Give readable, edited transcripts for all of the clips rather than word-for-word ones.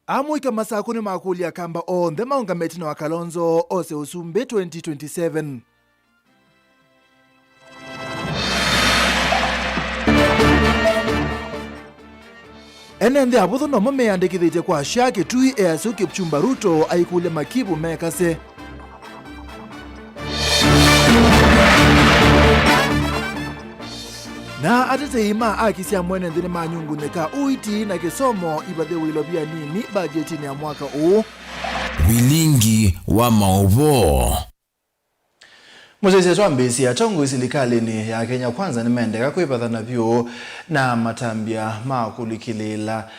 Amuika masakuni makuli ya kamba on the maungameti na wakalonzo ose usumbe 2027. Enende abutho no mame andikithite kwa shake tui easuki Kipchumba Ruto aikule makibu mekase. Na atete ima akisia mwene ndine manyungu neka uiti na kisomo ibadhe wilobia nini bajeti ni ya mwaka huu. Vilingi wa Mauvoo. Muzezi ya tuambisi ya chongo isilikali ni ya Kenya Kwanza ni mendeka kuipatha na vyo na matambia makulikilila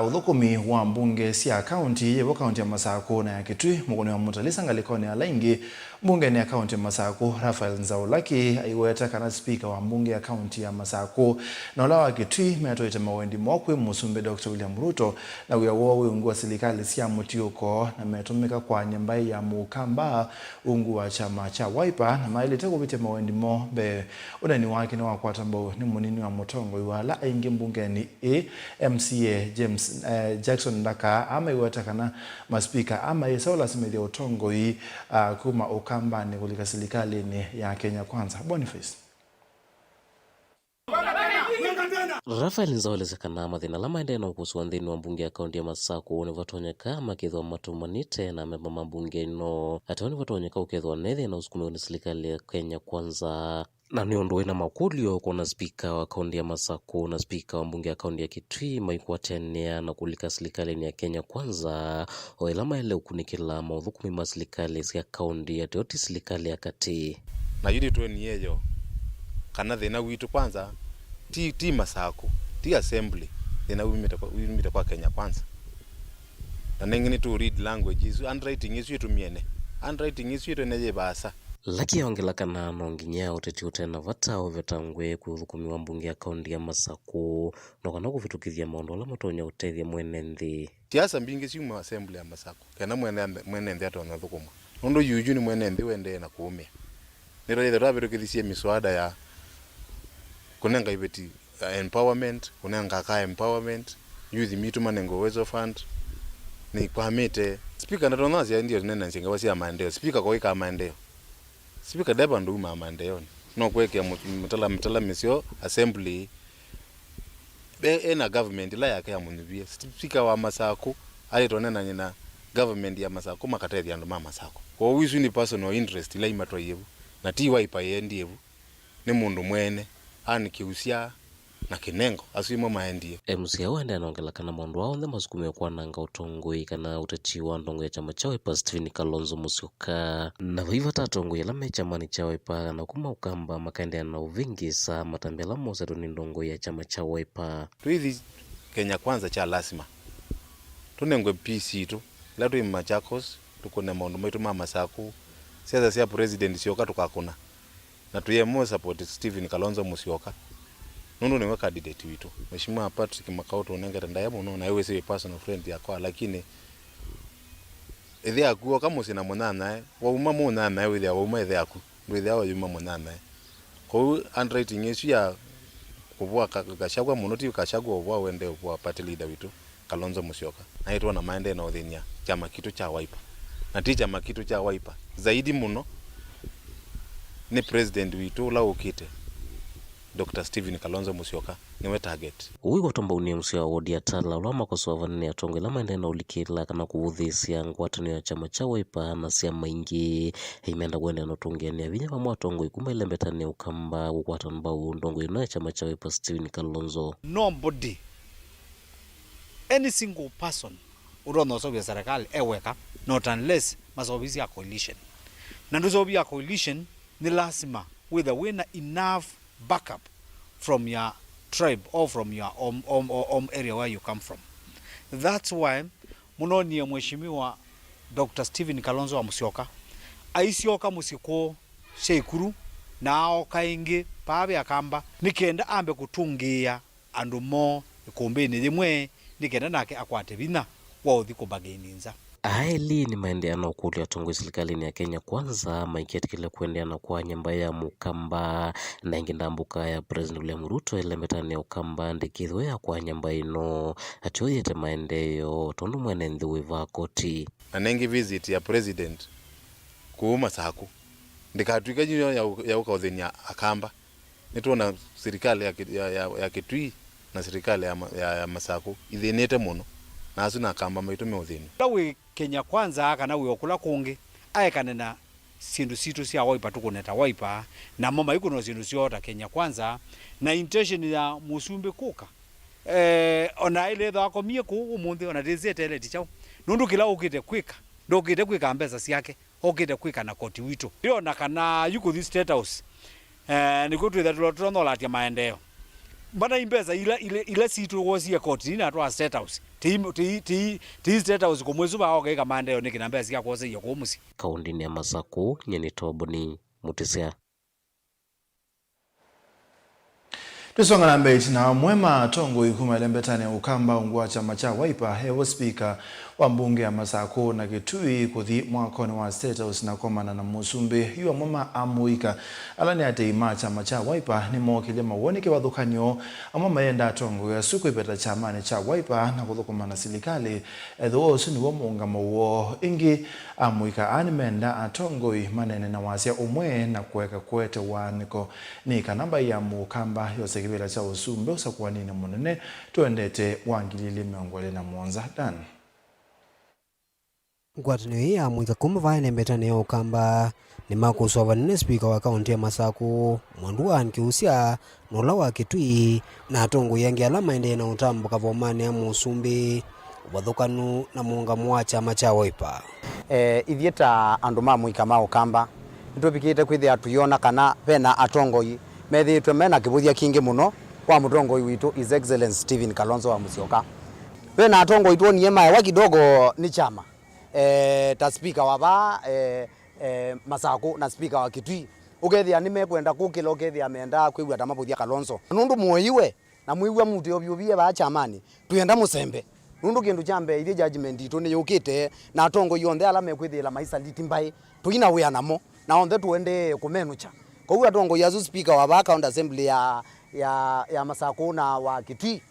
udhukumi wa mbunge siya kaunti yewo kaunti ya Masako na ya Kitui mugoni wa mutalisa ngalikoni ya laingi mbunge ni ya kaunti ya Masako Rafael Nzaulaki aiweta kana speaker wa mbunge ya kaunti ya Masako na ula wa Kitui meatoite mawendi mwakwe musumbe Dr. William Ruto na uyawowe ungu wa silikali siya mutiuko na meatumika kwa nyambai ya mukamba ungu wa chama cha Wiper na mailite kupitia mawendi mo be unani waki na wakwata mbao ni munini wa mutongo iwala aingi mbunge ni MCA Jackson Ndaka ama iwata kana maspika ama isaula simedhi utongo kuma ukamba ni kulika silikali ni ya Kenya Kwanza. Boniface Rafael Nzaulezekana mathina la maendeno kuhusu nthini wa mbunge ya kaunti ya Masako ni vatonyeka makithwa matumanite na memba mambunge no atoni vatonyeka ukethwa nethi na usukume ni silikali ya Kenya Kwanza na ni ondoe na makulio kuna spika wa kaunti ya Masako na spika wa mbunge ya kaunti ya Kitui maikuatenea na kulika silikali ni ya Kenya Kwanza oelama ele ukunikila maudhukumi masilikali ya kaunti ya teoti silikali ya kati na yudi tuwe ni yeyo kana thina witu kwanza ti Masako ti assembly thina wimita kwa Kenya Kwanza na nengini to read languages handwriting is yetu miene handwriting is yetu neje basa laki yaongela kana nonginya uteti utena vatao vetangwe kuthukumi wa mbunge ya kaunti ya Masako no kana kuvitukithia maondo ala matonya utethia mwene nthi siasa mbingi siuma assembly ya Masako kana mwene nthi atona thukuma nondo yuju ni mwene nthi wende na kuumia niro yethe ravitukithia miswada ya kunenga ibeti empowerment kunenga ka empowerment youth mitu manengo uwezo fund ni kwamite speaker ndatonazi ya ndio nena nsinga wasi ya maendeleo speaker kwa ika maendeleo speaker deba nduma maendeleo no kweke mtala misio assembly ena government la yake ya munivia speaker wa Masako ali tonena nyina government ya Masako makatethi andu mama Masako kwa wisu ni personal interest la imatwa yevu na ti Wiper yendi yevu ni mundu mwene ani kiusia na kinengo asimo maendie MCA wende anaongela kana mondo wao ndema sukume kwa nanga utongoi kana uteti wa ndongo ya chama cha Wiper Stephen Kalonzo Musyoka na viva tatongo ya lame chama ni cha Wiper na kuma ukamba makaende na uvingi sa matambela mosa to ni ndongo ya chama cha Wiper tuithi Kenya Kwanza cha lasima tunengwe PC tu la tu Machakos tukone mondo maitu mama Masako siasa sia president Musyoka tukakuna na tuye mo support Stephen Kalonzo Musyoka nundu niwe candidate witu Mheshimiwa Patrick Makauto unengera ndayamo no na yewe si personal friend yakwa lakini ethia kuo kama sina munana wa uma munana yewe thia wa uma ethia ku ndithia wa uma munana ko handwriting yesu ya kubwa kashagwa munoti kashagwa obwa wende obwa party leader witu Kalonzo Musyoka na itwa na maende na uthinia chama kitu cha Wiper na ti chama kitu cha Wiper zaidi muno ni president witu la ukite Dr. Stephen Kalonzo Musyoka niwe target uwi watomba unie msio wodi ya tala ulama kwa suwavani ya tongo ilama endena ulikila kana kuvuthisia ngwatani ya chama cha Wiper na siya maingi heimenda kwende anotungia ni ya vinya wa mwatongo ikuma ilembetani ya ukamba kukwatan bau ndongo ino ya chama cha Wiper Stephen Kalonzo nobody any single person urono sobi ya serikali eweka not unless masobisi ya coalition na nduzobi ya coalition ni lasima with a winner enough backup from your tribe or from your area where you come from. That's why munoni ya Mheshimiwa Dr. Stephen Kalonzo wa Musyoka aisioka musiko sheikuru nao kaingi pabe akamba nikenda ambe kutungia andu mo ikumbini limwe nikenda nake akwate bina wa uthiko bageninza Aili ni maendeano kulia tongo serikalini ya Kenya kwanza maiketi kile kuendeana kwa nyamba ya mukamba na ingindambuka ya President William Ruto elemetani ya ukamba ndikithwe ya kwa nyamba ino atoyete maendeyo tondu mwene ndhuiva koti anengi visit ya president kuuma saku ndikatuika jino ya ukaudheni akamba nituona serikali ya Kitui na serikali ya Masaku ithinite muno na asuna akamba maitume uthini lawe Kenya kwanza kana we okula kungi aekane na sindu situ cia Wiper tukuneta Wiper na mama ikuno sindu ciota Kenya kwanza na intention ya musumbi kuka ona ile thako mie ku umuthi ona dizete ile tichao nundu kila ukite kwika ndokite kwika mbesa ciake okite kwika na koti witu rio na kana yuko this state house niko tu that tuno latia maendeo bana imbesa ile situ wosia koti na twa state house ti state house kumwezu ba okeka maendeo nikina mbesa cia kwose yo kumusi kaundini ya Masaku nyeni toboni mutisia Tusonga na mbeti na Muema tongo ikuma ilembetane ukamba ungua chama cha Wiper hewa speaker wa mbunge ya Masaku na Kitui kuthi mwakoni wa State House na komana na musumbi yuwa Muema amuika alani ate ima chama cha Wiper ni mwakile mawoni ke wadhukanyo ama yenda tongo ya suku ipeta chamani cha Wiper na kuthukumana silikali edhuosu ni wamunga mawo ingi amuika animenda atongo manene na wasia umwe na kuweka kwete waniko ni kanamba ya mukamba yose kibela cha usumbe usakuwa nini munene tuendete wangilili miongole na mwanza dan ngwatanio hii ya mwika kumva mbetane ya ukamba ni makuswa nene speaker wa kaunti ya Masaku mwandua nkiusia nola wa Kitui na atongo yangi alama ende na utambo kavomane ya musumbi wathukanu na muungamo wa chama cha Wiper ithieta andu ma mwika ma ukamba nitupikite kwithia tuyona kana pena atongoi methitwe mena kibuthia kingi muno kwa mutongoi witu His Excellency Stephen Kalonzo wa Musyoka pena atongoi tuonie mae wa kidogo ni chama ta speaker wa ba Masaku na speaker wa Kitui ukethia nimekwenda kukila ukethia ameenda kwigwa tamabuthia Kalonzo nundu muoiwe na muigwa muti obyobie ba chamani tuyenda musembe nundu kindu chambe ithia judgment itu ni yukite na atongoi yonthe ala mekwithila maisa litimbai tuina wia namo na onthe tuende kumenucha kwa atongoi azu speaker wa ba county assembly ya Masaku na wa Kitui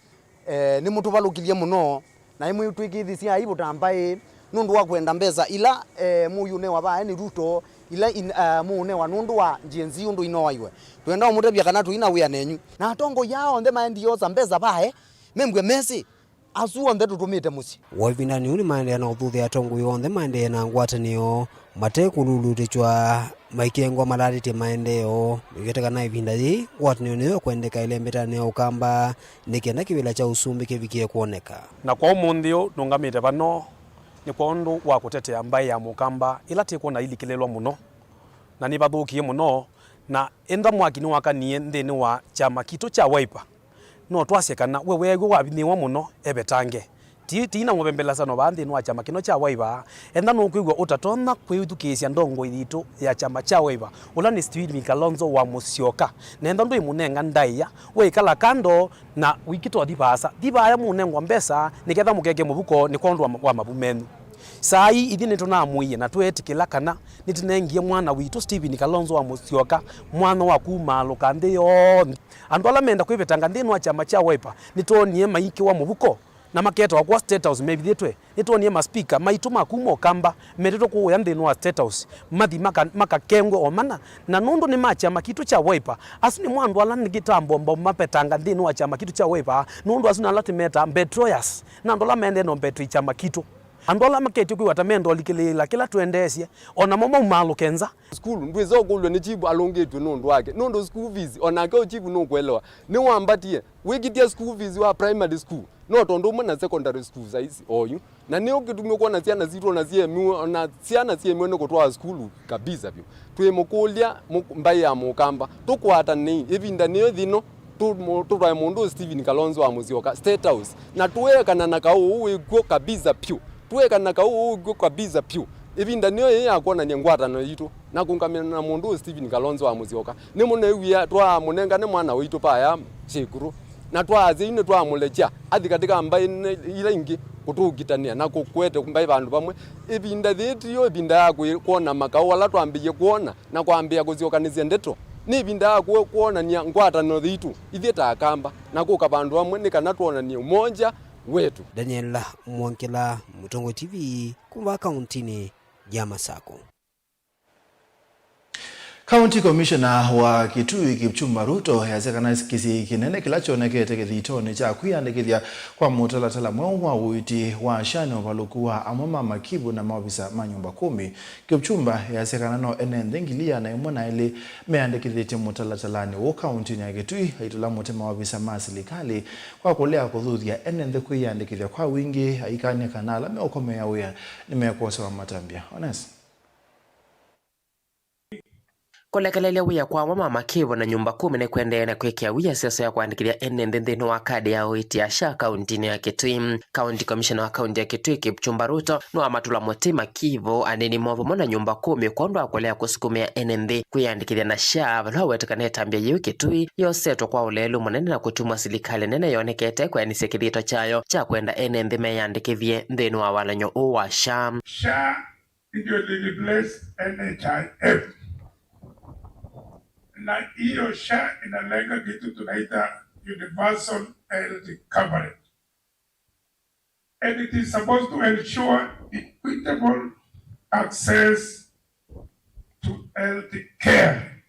ni mutu valukilie muno na imwe twikithisia ibu tambai nundu wa kwenda mbeza ila muyune wa ba ni Ruto ila muune wa nundu wa njenzi undu inowaiwe twenda umutebia kana tuina wia nenyu na atongo yao ndhe maendi yoza mbeza bae membwe mesi asu onthe tutumite musi wavindani uni maende na uthuthi atongo yonthe maende na ngwatanio matekululutichwa maikengwa malarite maendeo yeteka na ivinda yi ngwatanio niyo kwendeka ile mbetane ya ukamba nikenda kibila cha usumbi kivikie kuoneka na kwa umunthio nungamite bano ni kwa undu wa kutetea mbai ya mukamba ila tiko na ilikilelwa muno na ni bathukie muno na enda mwaki ni wakanie nthini wa chama kitu cha Wiper no twasekana wewe wabiniwa muno ebetange tina ngobembela sano bandi no chama kino cha Wiper enda no kwigwa utatona kwithukisia ndongo ithitu ya chama cha Wiper ula ni Stephen Kalonzo wa Musyoka na enda ndo imunenga ndaiya we kala kando na wikito dibaya munengwa mbesa niketha mukeke mubuko ni kondu wa mabumenu sai ithine tuna muiye na twetikila kana nitinengie mwana witu Stephen Kalonzo wa Musyoka mwana wa kumalo kande yo andu ala menda kwibetanga ndinu wa chama cha Wiper nitonie maiki wa mubuko na maketa wa kwa State House maybe thitwe nitonie ma speaker maituma kumo kamba mereto ku ya ndinu wa State House mathi maka kengwe omana na nundu ni machama kitu cha Wiper asini mwandu ala nigitambo mbo mapetanga ndinu wa chama kitu cha Wiper nundu asuna latimeta betroyers na ndola mende no betri chama kitu andola maketi ku watamendo likilila kila tuendesie ona momo malo kenza school ndwizo kulwe ni chibu alongetwe nundu wake nundu school fees ona ka chibu no kwelewa ni wambatie wikitia school fees wa primary school no tondo mwana secondary school size oyu na ni ukitumia kuona ciana zito na ciemi na ciana ciemi no kutwa school kabisa pio twemukulia mbai ya mukamba tukwata ni ivinda niyo thino tutwa mundu Stephen Kalonzo wa Musyoka State House na tuwekana na kao wiko kabisa pio tuwekana kao wiko kabisa pio ivinda niyo yakona nyengwatano yitu na kungamina na mundu Stephen Kalonzo wa Musyoka ni munewia twa munenga ni mwana witu pa ya chikuru na twaze ine twamulecha athi katika mbai ila ingi kutugitania na kukwete kumbai bandu bamwe ibinda thitio ibinda ya kuona makao wala twambiye kuona na kwambia kuziokanizia ndeto ni ibinda ya kuonania ngwatano thitu ithieta akamba na kuka bandu bamwe ni kana tuonania umoja wetu. Daniel Mwankela, Mutongo TV, kuva kauntini ya Masako. County Commissioner wa Kitui Kipchumba Ruto yasekana kisi kinene kilachoonekete kithitone cha kwiyandikithia kwa mutalatala mwewa uiti wa shano valukuwa amama makibu na maofisa manyumba 10. Kipchumba yasekana no enende ngilia na imona ili meandikithite mutalatalani wo county ya Kitui aitula mutema maofisa masilikali kwa kulea kuthuthia enende kwiyandikithia kwa wingi aikane kanala meokomea wia nimekosa wa matambia. Honest. Kulekelele wia kwa mama makivu na nyumba 10 na kuendelea na kuwekea wia siasa ya kuandikilia enende thini wa kadi ya uiti ya sha kauntini ya Kitui. County Commissioner wa kaunti ya Kitui Kipchumba Ruto no amatula mutima kivu anini Mauvoo na nyumba 10 kondo akolea kusukumia enende kuyandikilia na sha valo wetekane tambia yu Kitui yoseto kwa ulelu munene na kutumwa silikali nene yonekete kwa nisekithito chayo cha kwenda enende meyandikithie thini wa walanyo uwa sha. Sha ndio replace NHIF. Na hiyo sha inalenga kitu tunaita universal health coverage. And it is supposed to ensure equitable access to health care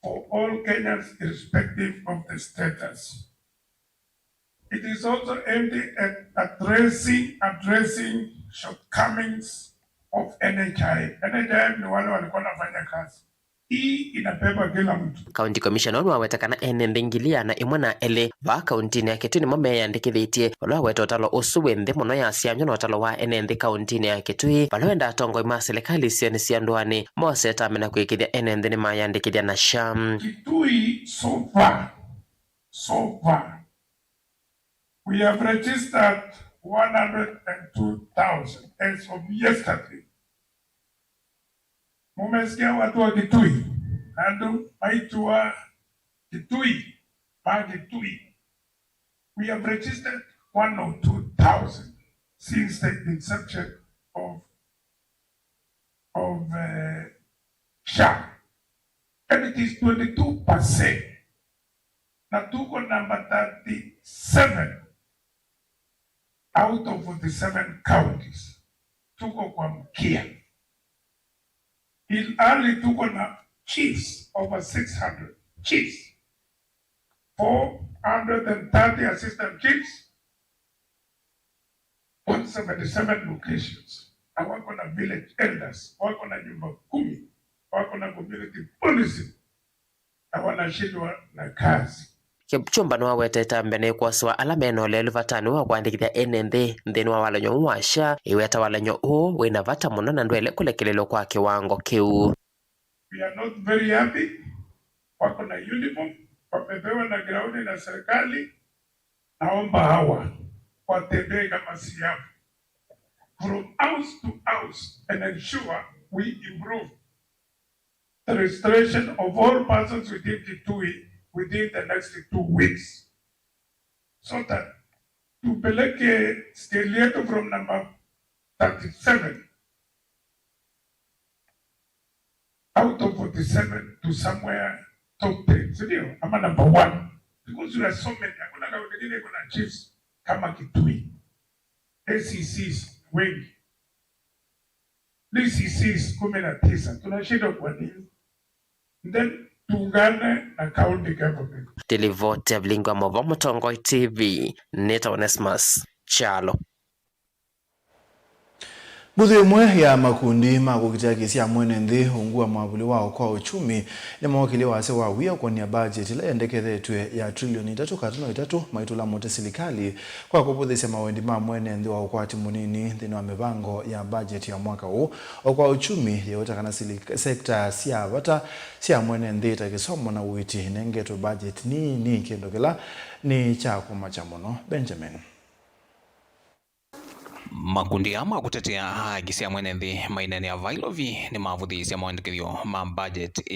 for all Kenyans irrespective of the status. It is also aimed at addressing shortcomings of NHIF. NHIF ni wale walikuwa wanafanya kazi. Inabeba kila mtu. County Commissioner wawetakana enende ngilia na imwana ele va kauntini ya Kitui nimo meyandikithitie wala wetotalo usuwe nthi muno ya siamyo na otalo wa enende kauntini ya Kitui wala wenda atongo ima serikali siani sianduani moseta amena kuikithia enende ni mayandikithia na sham. Kitui so far we have registered 102,000 as of yesterday. Mumesikia watu wa Kitui, nando maitwa Kitui, Kitui. We have registered 102,000 since the inception of SHA, and it is 22%. Na tuko number 37 out of 47 counties. Tuko kwa mkia. In early tuko na chiefs over 600 chiefs, 430 assistant chiefs, 177 locations. Na wako na village elders, wako na nyumba 10, wako na community policy, na wanashindwa na kazi. Kipchumba no aweteta mbene kwaswa alameno lelu vatani wa kuandikithia enende nthini wa walanyo wa sha iweta walanyo huu wina vata muno na ndwele kulekelelo kwa kiwango kiu. We are not very happy. Wako na uniform, wamepewa na ground na serikali. Naomba hawa watembee kama siafu from house to house and ensure we improve the restoration of all persons within Kitui within the next 2 weeks, so that tupeleke scale yetu from number 37 out of 47 to somewhere top 10. Sindio? Ama number 1. Because we are so many. Hakuna kaunti nyingine kuna chiefs kama Kitui. ACCs wengi. DCCs 19. Tunashinda kwa nini? Then tuungane na county government. Televote Vilingi wa Mauvoo Mutongo TV. Neta Onesmus Chalo. Muthu imwe ya makundi makukitia kisi ya mwene nthi ungua mwavuli wao kwa uchumi ni mawakili wase wa wia kwa niya budget ila yendekethetwe ya trilioni 3.3 maitula mote silikali kwa kupudhisya mawendi ma mwene nthi wa ukwati munini nthini wa mipango ya budget ya mwaka huu kwa uchumi yautakana sekta siya vata siya mwene nthi takisomo na uiti nengeto budget ni kiendokela ni chako machamono Benjamin. Makundi ama kutetea haki cia mwene nthi mainene ya vailovi ni mavuthisya maandikithio ma budget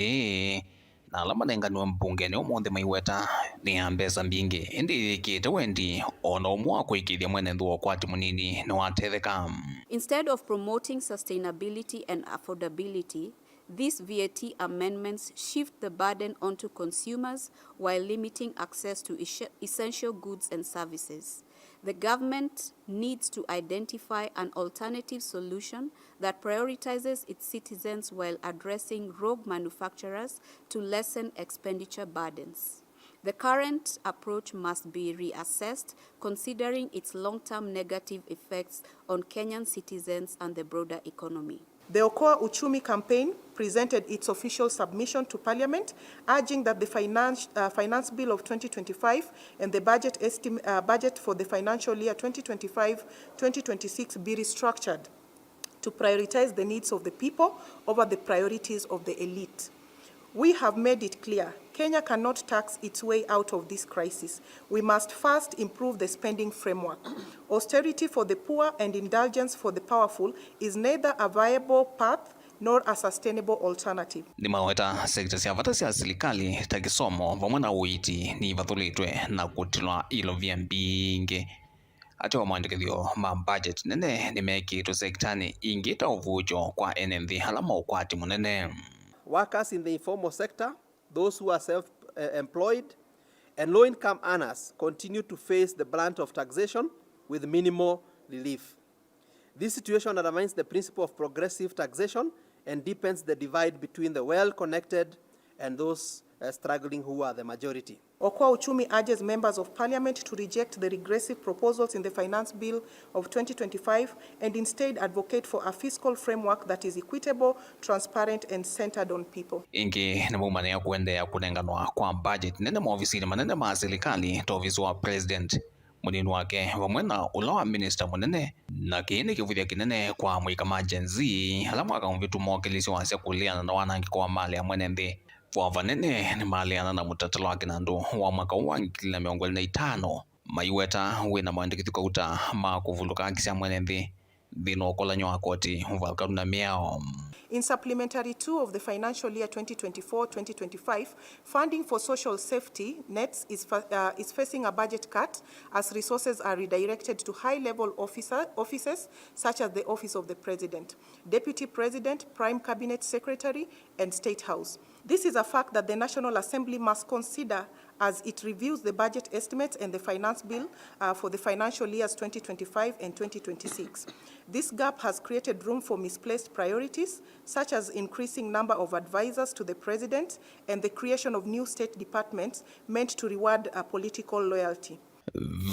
na alama nenganwa mbunge ni umuthi maiweta ni ambesa mbingi indi kite wendi ona umwa kuikithia mwene nthuo kwati munini ni watetheka. Instead of promoting sustainability and affordability, these VAT amendments shift the burden onto consumers while limiting access to essential goods and services. The government needs to identify an alternative solution that prioritizes its citizens while addressing rogue manufacturers to lessen expenditure burdens. The current approach must be reassessed, considering its long-term negative effects on Kenyan citizens and the broader economy. The Okoa Uchumi campaign presented its official submission to Parliament, urging that the Finance Bill of 2025 and the budget for the financial year 2025-2026 be restructured to prioritize the needs of the people over the priorities of the elite. We have made it clear, Kenya cannot tax its way out of this crisis. We must first improve the spending framework. Austerity for the poor and indulgence for the powerful is neither a viable path nor a sustainable alternative. Ni maweta sekta cia vata cia serikali ta kisomo vamwe na uiti ni vathulitwe na kutilwa ilo vya mbingi. Ati wa maandikithio ma budget nene ni mekitwe sektani ingi ta uvujo kwa NMV halama ukwati munene. Workers in the informal sector, those who are self-employed, and low-income earners continue to face the brunt of taxation with minimal relief. This situation undermines the principle of progressive taxation and deepens the divide between the well-connected and those struggling who are the majority. Okoa Uchumi urges members of Parliament to reject the regressive proposals in the Finance Bill of 2025 and instead advocate for a fiscal framework that is equitable, transparent, and centered on people. Ingi na mumane ya kuendea kunenganwa kwa budget nene maofisini manene ma serikali to ofisi wa president munini wake vamwe na ulawa minister munene na kiini kivuthia kinene kwa mwikama Gen Z halama akamvitu mawakilisi wa sia kuliana na wanangi kwa mali ya mwene nthi Vwa nene ni maliana na mutatalo wa kinandu wa mwaka wa 2025 maiweta wina maandikithio kauta ma kuvuluka kisia mwene nthi thino kola nyo akoti mvalka na miao. In Supplementary 2 of the financial year 2024-2025, funding for social safety nets is facing a budget cut as resources are redirected to high-level offices such as the Office of the President, Deputy President, Prime Cabinet Secretary, and State House. This is a fact that the National Assembly must consider as it reviews the budget estimates and the finance bill for the financial years 2025 and 2026. This gap has created room for misplaced priorities, such as increasing number of advisors to the president and the creation of new state departments meant to reward political loyalty.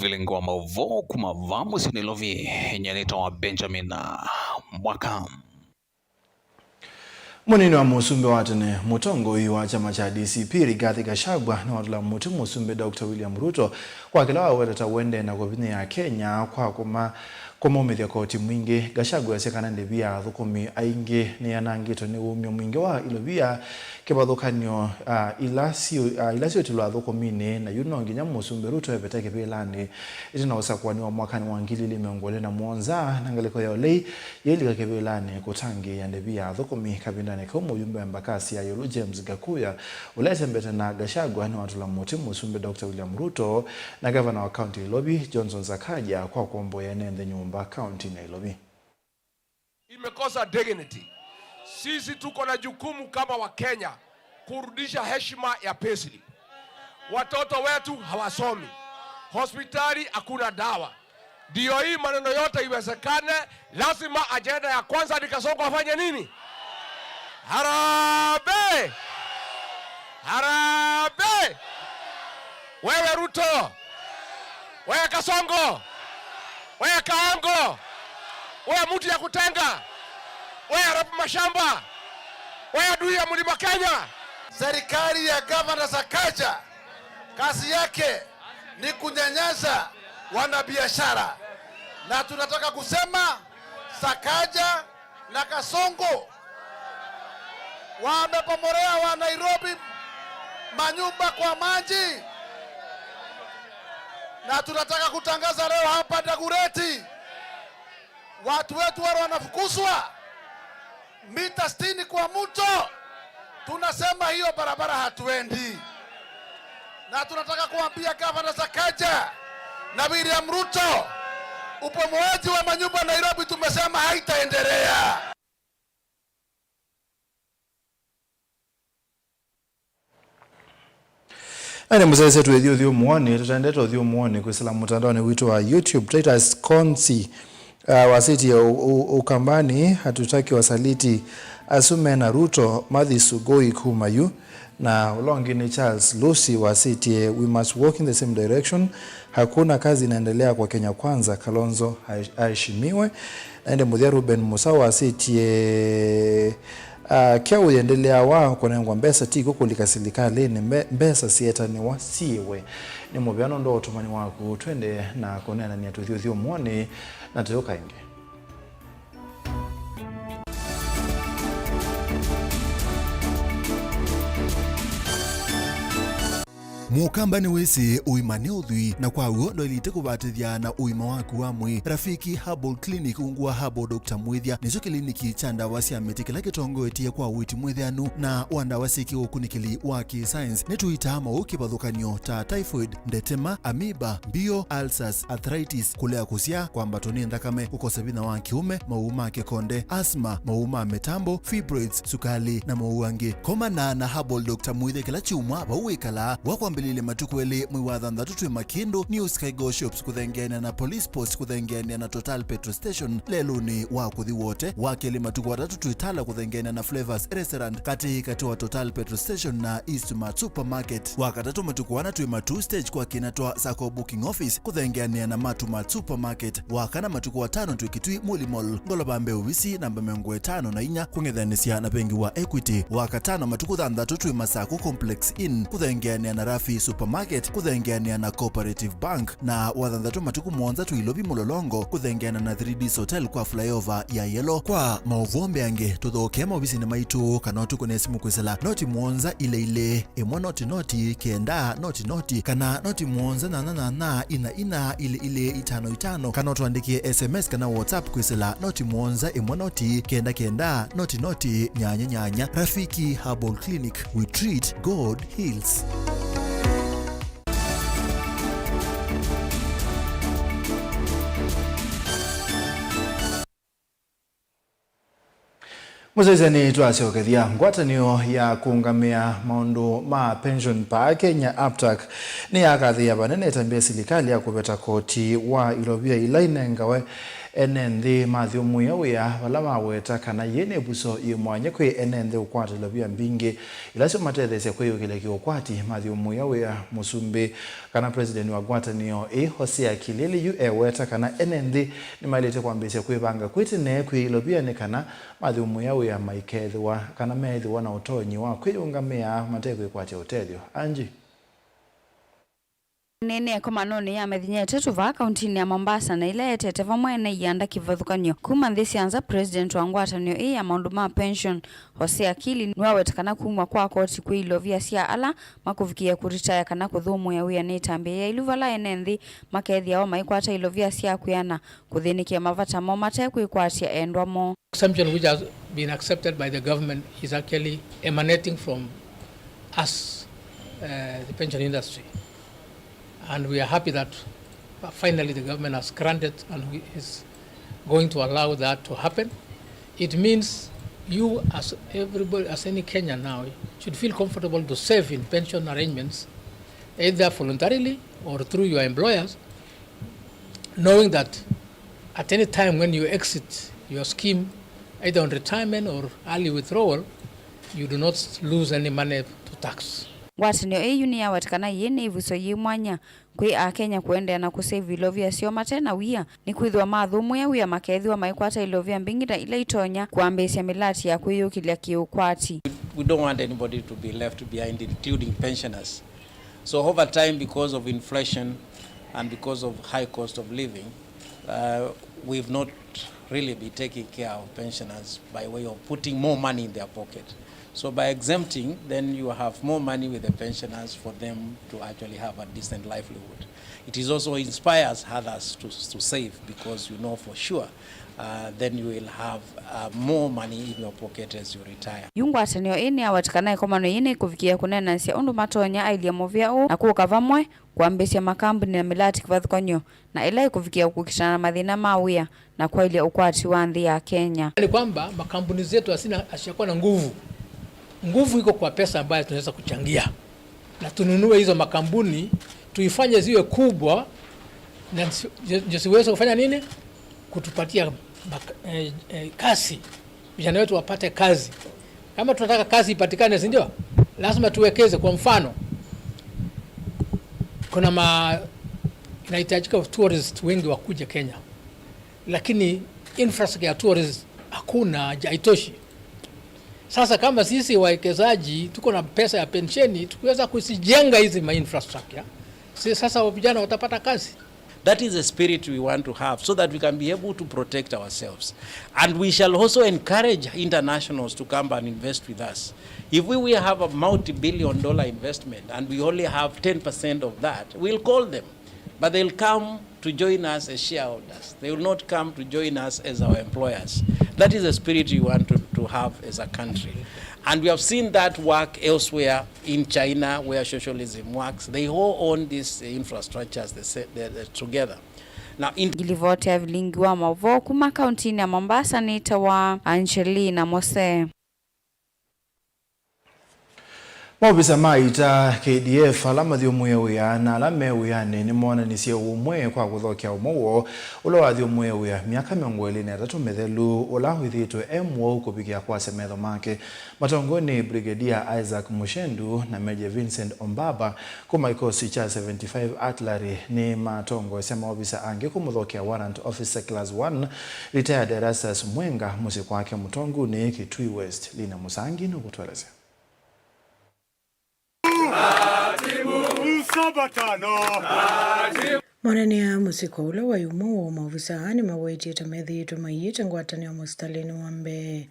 Vilingi wa Mauvoo kumavamu sinilovi nyanita wa Benjamin mwaka. Munini wa musumbe watene mutongoi wa chama cha DCP Rigathi Gachagua na watula mutu musumbe Dr. William Ruto kwa kila waweta wende na govini ya Kenya kwa umithia koti mwingi. Gachagua sekana ndebia thukumi aingi ni yanangito ni umio mwingi wa ilobia kibathukanio ilasio tilwa thukumini na yuno nginya musumbe Ruto epeta kipilani itina usakwani wa mwakani wa 2021 na ngaliko ya olei yelika kipilani kutangi ya ndebia thukumi kabindani kwa muyumbe wa Mbakasi ya Yolu James Gakuya ulete mbete na Gachagua ni watula mutu musumbe Dr. William Ruto na gavana wa county Nairobi Johnson Zakaja kwa kuombo ya nende nyumba county Nairobi. Imekosa dignity. Sisi tuko na jukumu kama wa Kenya kurudisha heshima ya payslip. Watoto wetu hawasomi. Hospitali hakuna dawa. Ndio hii maneno yote iwezekane, lazima ajenda ya kwanza ni Kasongo afanye nini? Harambee! Harambee! Wewe Ruto! Wewe Kasongo! Wewe Kaongo! Wewe mtu ya kutenga! Wewe rapu mashamba! Wewe adui ya Mlima Kenya! Serikali ya Governor Sakaja kazi yake ni kunyanyasa wanabiashara, na tunataka kusema Sakaja na Kasongo wamepomorea wa Nairobi manyumba kwa maji, na tunataka kutangaza leo hapa Dagureti watu wetu wale wanafukuzwa mita 60 kwa mto tunasema hiyo barabara hatuendi. Na tunataka kuambia Gavana Sakaja na William Ruto, upomoaji wa manyumba Nairobi tumesema haitaendelea. Ane mzee wetu Thio muone tutaendeta Thio muone kwa salamu mtandaoni wito wa YouTube Titus Konsi wasiti ya Ukambani hatutaki wasaliti asume na Ruto Mathi Sugoi Kumayu na ulongi ni Charles Lucy wasiti we must walk in the same direction. Hakuna kazi inaendelea kwa Kenya Kwanza, Kalonzo aheshimiwe. Ende Mudhia Ruben Musa wasiti kia uyendelea wao kwa nengwa mbesa tiko kulika serikali ni mbesa sieta ni wasiwe ni mubiano ndo otumani wako twende na konena ni Thio muone na tuyoka inge. Mukambani wese uimane udhui na kwa uondo ilite kubatithia na uima waku wa mwi Rafiki Herbal Clinic ungua Herbal Dr. Mwithia nicho kliniki cha ndawa cia miti kila kitongo etie kwa witi mwithianu na wandawa siki ukunikili wa science nituita mauki bathukanio ta typhoid, ndetema, amoeba, bio, ulcers, arthritis, kulea kusia kwa mbatoni ndakame, ukosebina wa kiume, mauma kikonde, asma, mauma metambo, fibroids, sukali na mauangi. Komana na Herbal Dr. Mwithia kila chiumwa bauikala wakwambilile matukweli mwiwatha tutwe makindu New Sky Go Shops kuthengenia na Police Post kuthengenia na Total Petrol Station leluni wa kuthi wote wakeli matuku watatu tuitala kuthengenia na Flavors Restaurant kati wa Total Petrol Station na Eastmart Supermarket wakatatu matuku wana tuima 2 stage kwa kinatwa Sako Booking Office kuthengenia na Matumat Supermarket wakana matuku watano tuikitui Muli Mall Ngolobambe Uvisi namba 54 kungethanisia na bengi wa Equity wakatano matuku thandatu tuima Sako Complex Inn kuthengenia na Rafi Supermarket kuthengenia na Cooperative Bank na wathandatu matuku mwonza tuilobi Mulolongo kuthengenia na 3D Hotel kwa flyover ya Yellow kwa Mauvoo ange tuthoke mabisi na maitu kanotu kune simu kwisela noti mwonza ile emwa noti kenda noti kana noti mwonza na ina ile 55 kana tuandikie SMS kana WhatsApp kwisela noti mwonza emwa noti kenda noti nyanya. Rafiki Herbal Clinic, we treat, God heals. Muzezani tuasiokethia ngwatanio ya kuungamia maundu ma pension pa Kenya APTAC ni akathia banene tambia serikali ya kubeta koti wa ilovia ilainengawe enenthi mathiumuya wia bala maweta kana yene buso imwanye kwi enenthi ukwati ilovia mbingi ilasio matethesya kwiyukile kiukwati mathiumuya wia musumbi kana president wa ngwatanio Hosea Kilili yu eweta kana enenthi ni mailite kwambisya kwibanga kwitine kwi ilovia ni kana mathiumuya wia maikethwa kana methwa na utonyi wa kwiyungamia matekwi kwati utethyo Anji nene komanoni ya methinyete tuva kauntini ya Mombasa na ile etete vamwene yanda kivathukanio kuma nthisi anza president wa ngwatanio ya maundu ma pension Hosea Kilili niwawetekana kumwa kwa koti kwi ilovia cia ala makuvikia kuritaya kana kuthumu ya wia ni tambia ya iluvala enenthi makethia o maikwata ilovia cia kuyana kuthinikia mavata mo matekwi kwatia endwa mo. Exemption which has been accepted by the government is actually emanating from us, the pension industry. And we are happy that finally the government has granted and is going to allow that to happen. It means you as everybody, as any Kenyan now, should feel comfortable to save in pension arrangements, either voluntarily or through your employers, knowing that at any time when you exit your scheme, either on retirement or early withdrawal, you do not lose any money to tax. Ngwatanio eyu ni yawetekana yene ivuso yimwanya kwi a Kenya kuendea na kusave ilovia sio matena wia ni kwithwa mathumu ya wia makethwa maikwata ilovia mbingira ile itonya kuambisya milati ya kwiyukilia kiukwati. We don't want anybody to be left behind, including pensioners. So over time, because of inflation and because of high cost of living, we've not really been taking care of pensioners by way of putting more money in their pocket. So by exempting, then you have more money with the pensioners for them to actually have a decent livelihood. It is also inspires others to save because you know for sure then you will have more money in your pocket as you retire. Yungwatanio ini awatikana ikomano ini kufikia kunena sia undu matonya ailia movyao na kuoka vamwe kuambisia makambuni na milati kivathukonyo na ilai kufikia kukitana mathina mawia na kwa ilia ukwati wa nthi ya Kenya. Ni kwamba makampuni zetu ashakuwa na nguvu. Nguvu iko kwa pesa ambayo tunaweza kuchangia. Na tununue hizo makampuni, tuifanye ziwe kubwa na siweze kufanya nini? Kutupatia kazi. Vijana wetu wapate kazi. Kama tunataka kazi ipatikane, si ndio? Lazima tuwekeze. Kwa mfano, kuna inahitajika tourist wengi wakuja Kenya. Lakini infrastructure ya tourist hakuna, haitoshi. Sasa kama sisi wawekezaji tuko na pesa ya pensheni, tukiweza kusijenga hizi infrastructure, sasa vijana watapata kazi. That is the spirit we want to have so that we can be able to protect ourselves. And we shall also encourage internationals to come and invest with us. If we will have a multi-billion-dollar investment and we only have 10% of that, we'll call them. But they'll come to join us as shareholders. They will not come to join us as our employers. That is the spirit we want to have as a country. And we have seen that work elsewhere in China where socialism works. They all own these infrastructures they're together. Now, Gilivoti ya Vilingi wa Mauvoo kuma kauntini ya Mombasa ni tawa Angelina Mose. Maobisa maita KDF alama thiomwe wia na alame wiane ni mwana nisi umwe kwa kuthokia umowo ulo thiomwe wia miaka 23 methelu ula hwithitwe emwo kubikia kwa semetho make matongoni Brigadier Isaac Mushendu na Major Vincent Ombaba kuma ikosi cha 75 artillery ni matongo sema obisa ange kumuthokia warrant officer class 1 retired Erastus Mwenga musi kwake mutongo ni Kitui West Lina Musangi no kutweleza. Mwanani ya musiko ule wa yumu wa maofisa ni mawaiti tamedhi mayite ngwatani wa mustalini wambe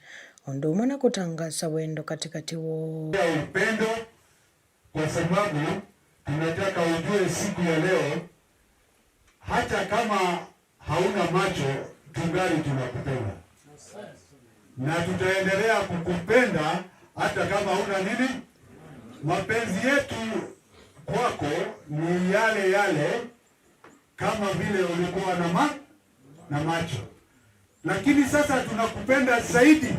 onduma na kutangaza wendo katikati wo upendo kwa sababu tunataka ujue siku ya leo hata kama hauna macho tungali tunakupenda na tutaendelea kukupenda hata kama hauna nini. Mapenzi yetu kwako ni yale yale kama vile ulikuwa na macho. Lakini sasa tunakupenda zaidi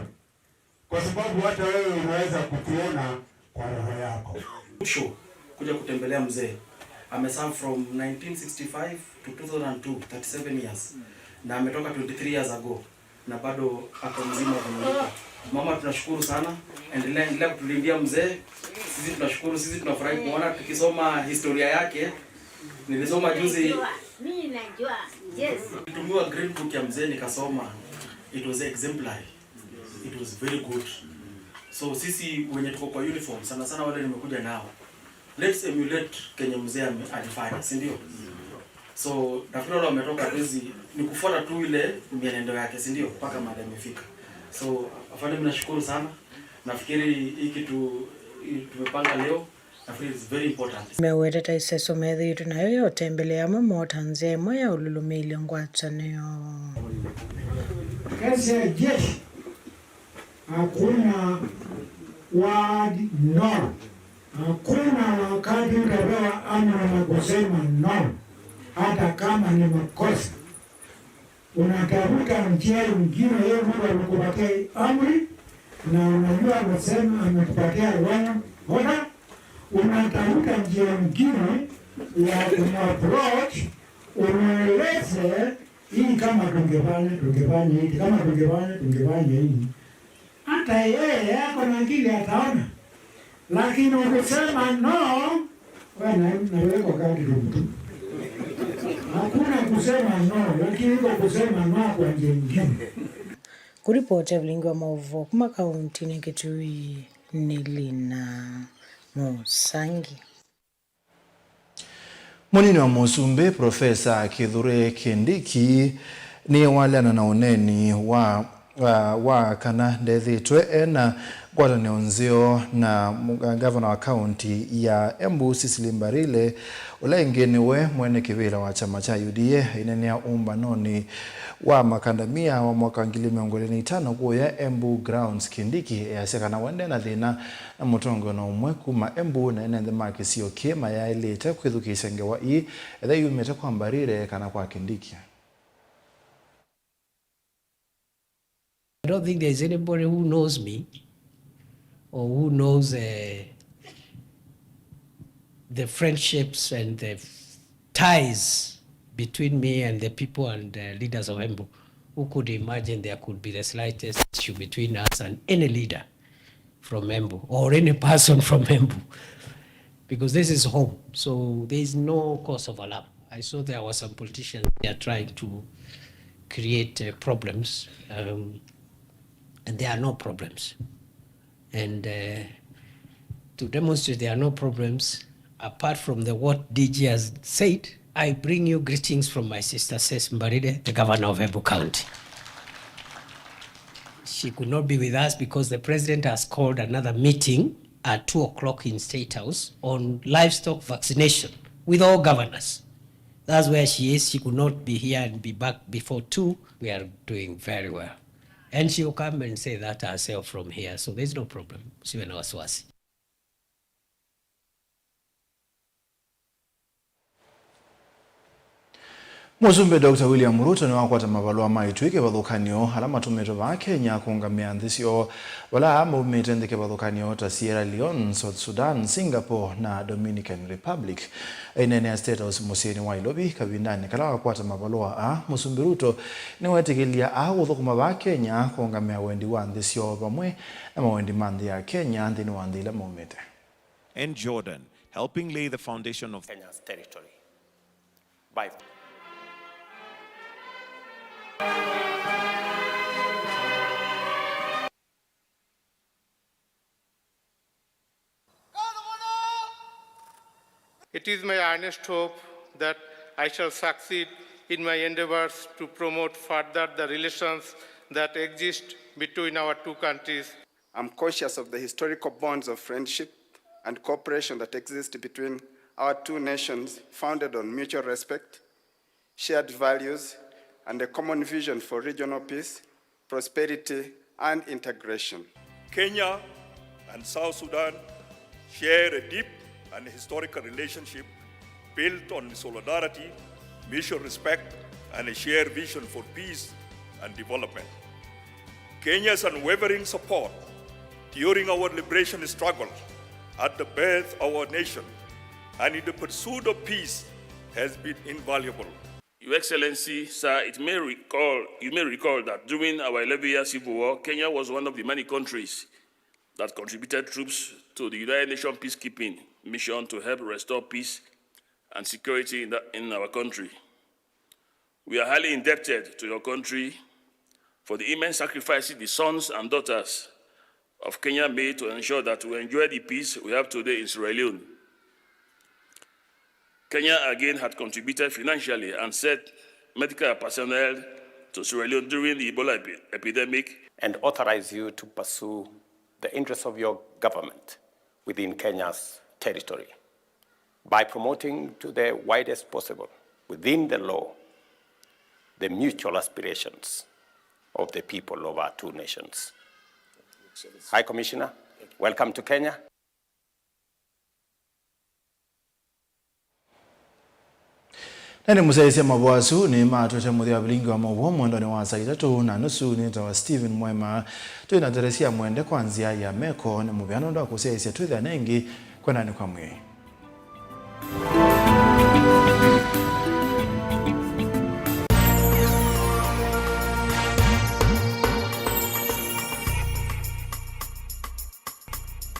kwa sababu hata wewe unaweza kutuona kwa roho yako. Mwisho kuja kutembelea mzee. Ameserve from 1965 to 2002, 37 years. Na ametoka 23 years ago na bado ako mzima vizuri. Mama tunashukuru sana. Endelea kutulindia mzee. Sisi tunashukuru, sisi tunafurahi kuona tukisoma historia yake. Nilisoma juzi. Mimi najua. Yes. Tumewa green book ya mzee nikasoma. It was exemplary. It was very good. So sisi wenye tuko kwa uniform sana sana wale nimekuja nao. Let's emulate Kenya mzee alifanya, si ndio? So nafikiri wale wametoka hizi ni kufuata tu ile mienendo yake, si ndio? Mpaka mahali amefika. So afande mimi nashukuru sana. Nafikiri hii kitu tumepanga leo. Nafikiri it's very important. Meweta iseso medhi tunayo yote mbele ya mama tanzia moya ululumili ngwatsaneo. Kazi ya jeshi hakuna word no. Hakuna wakati utapewa amri na kusema no. Hata kama ni makosa. Unatafuta njia nyingine yeye Mungu amekupatia amri na unajua amesema amekupatia wewe. Ona unatafuta njia nyingine ya approach unaeleze hii kama tungefanya hii kama tungefanya hii. Hata yeye yako na akili ataona. Lakini ukisema no, wewe naweka kadi tu. Hakuna kusema no, lakini kusema no kwa njia nyingine. Kuripoti Vilingi wa Mauvoo kuma kaunti ni Kitui Nilina Musangi. Munini wa Musumbe Profesa Kithure Kindiki ni wale na uneni wa kana ndethitwe na gwatane onzio na gavana wa kaunti ya Embu Cecily Mbarile ulengeni we mwene kivila wa chama cha UDA inenea umba noni wa makandamia wa mwaka 2025 kuya Embu Grounds Kindiki yasekana wende na thina na mutongo na umwe kuma Embu na enende makisio kema ya ilete kwithukisha ngewa ii etha yumete kwa mbarire kana kwa Kindiki. I don't think there's anybody who knows me or who knows the friendships and the ties between me and the people and leaders of Embu who could imagine there could be the slightest issue between us and any leader from Embu or any person from Embu, because this is home, so there is no cause of alarm. I saw there were some politicians there trying to create problems, and there are no problems. And to demonstrate there are no problems, apart from what DG has said, I bring you greetings from my sister, Ses Mbaride, the governor of Embu County. She could not be with us because the president has called another meeting at 2 o'clock in State House on livestock vaccination with all governors. That's where she is. She could not be here and be back before 2. We are doing very well. And she will come and say that herself from here. So there's no problem. She will know wasiwasi. Muzumbe Dr. William Ruto ni wakwata mabalua maitwike bathukanio ala matumeto ba Kenya kungamia nthisio wala maumitendeke bathukanio ta Sierra Leone, South Sudan, Singapore na Dominican Republic. Inene ya State House musini wa Nairobi kabindani kala wakwata mabalua Muzumbe Ruto ni wetegelia uthukuma ba Kenya kungamia wendi wa nthisio bamwe na mawendi mandi ya Kenya ndini wa ndila maumete. And Jordan, helping lay the foundation of Kenya's territory. By It is my earnest hope that I shall succeed in my endeavors to promote further the relations that exist between our two countries. I'm conscious of the historical bonds of friendship and cooperation that exist between our two nations, founded on mutual respect, shared values, and a common vision for regional peace, prosperity, and integration. Kenya and South Sudan share a deep and historical relationship built on solidarity, mutual respect, and a shared vision for peace and development. Kenya's unwavering support during our liberation struggle at the birth of our nation and in the pursuit of peace has been invaluable. Your Excellency, sir, you may recall that during our 11-year civil war, Kenya was one of the many countries that contributed troops to the United Nations peacekeeping mission to help restore peace and security in our country. We are highly indebted to your country for the immense sacrifices the sons and daughters of Kenya made to ensure that we enjoy the peace we have today in Sierra Leone. Kenya again had contributed financially and sent medical personnel to Sierra Leone during the Ebola epidemic. And authorize you to pursue the interests of your government within Kenya's territory by promoting to the widest possible, within the law, the mutual aspirations of the people of our two nations. High Commissioner, welcome to Kenya. Nene musaisia mabuasu ni matote muthia Vilingi wa Mauvoo mwendoni wa saa 3 na nusu ni tawa Steven Muema tuina teresia mwende kwa nzia ya meko na mubiano ndo kusaisia tuithia nengi kwa nani kwa mwe.